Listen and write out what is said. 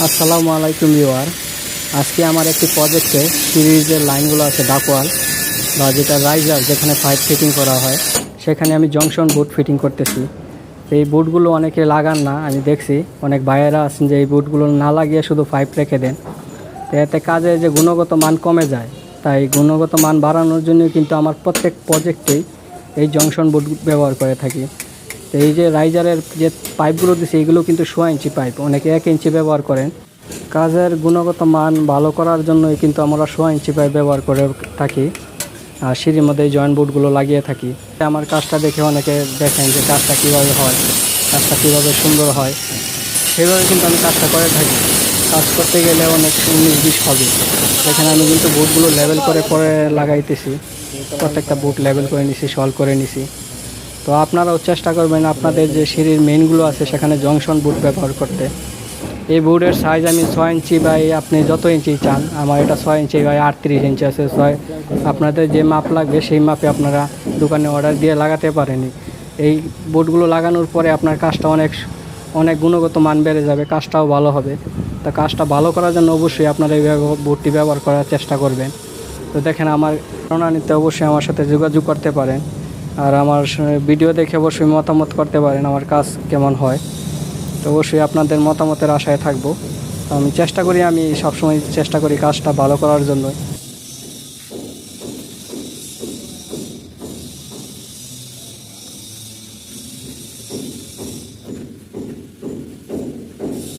আসসালামু আলাইকুম ভিউয়ার। আজকে আমার একটি প্রজেক্টে সিরিজের লাইনগুলো আছে ডাকওয়াল বা যেটা রাইজার, যেখানে পাইপ ফিটিং করা হয়, সেখানে আমি জংশন বোর্ড ফিটিং করতেছি। এই বোর্ডগুলো অনেকে লাগান না, আমি দেখছি অনেক ভাইয়েরা আছেন যে এই বোর্ডগুলো না লাগিয়ে শুধু পাইপ রেখে দেন। তো এতে কাজে যে গুণগত মান কমে যায়, তাই গুণগত মান বাড়ানোর জন্য কিন্তু আমার প্রত্যেক প্রজেক্টেই এই জংশন বোর্ড ব্যবহার করে থাকি। তো এই যে রাইজারের যে পাইপগুলো দিচ্ছে, এগুলো কিন্তু 1.5 ইঞ্চি পাইপ, অনেকে 1 ইঞ্চি ব্যবহার করেন। কাজের গুণগত মান ভালো করার জন্যই কিন্তু আমরা 1.5 ইঞ্চি পাইপ ব্যবহার করে থাকি, আর সিঁড়ির মধ্যে এই জয়েন্ট বোর্ডগুলো লাগিয়ে থাকি। আমার কাজটা দেখে অনেকে দেখেন যে কাজটা কীভাবে হয়, কাজটা কীভাবে সুন্দর হয়, সেইভাবে কিন্তু আমি কাজটা করে থাকি। কাজ করতে গেলে অনেক 19-20 হবে, সেখানে আমি কিন্তু বোর্ডগুলো লেভেল করে পরে লাগাইতেছি। প্রত্যেকটা বোর্ড লেভেল করে নিছি, সলভ করে নিছি। তো আপনারাও চেষ্টা করবেন আপনাদের যে সিঁড়ির মেইনগুলো আছে সেখানে জংশন বোর্ড ব্যবহার করতে। এই বোর্ডের সাইজ আমি 6 ইঞ্চি বাই আপনি যত ইঞ্চি চান, আমার এটা 6 ইঞ্চি বাই 38 ইঞ্চি আছে। আপনাদের যে মাপ লাগবে সেই মাপে আপনারা দোকানে অর্ডার দিয়ে লাগাতে পারেন। এই বোর্ডগুলো লাগানোর পরে আপনার কাজটা অনেক অনেক গুণগত মান বেড়ে যাবে, কাজটাও ভালো হবে। তো কাজটা ভালো করার জন্য অবশ্যই আপনারা এই বোর্ডটি ব্যবহার করার চেষ্টা করবেন। তো দেখেন, আমার ধারণা নিতে অবশ্যই আমার সাথে যোগাযোগ করতে পারেন, আর আমার ভিডিও দেখে অবশ্যই মতামত করতে পারেন আমার কাজ কেমন হয়। তো অবশ্যই আপনাদের মতামতের আশায় থাকবো। আমি সবসময় চেষ্টা করি কাজটা ভালো করার জন্য।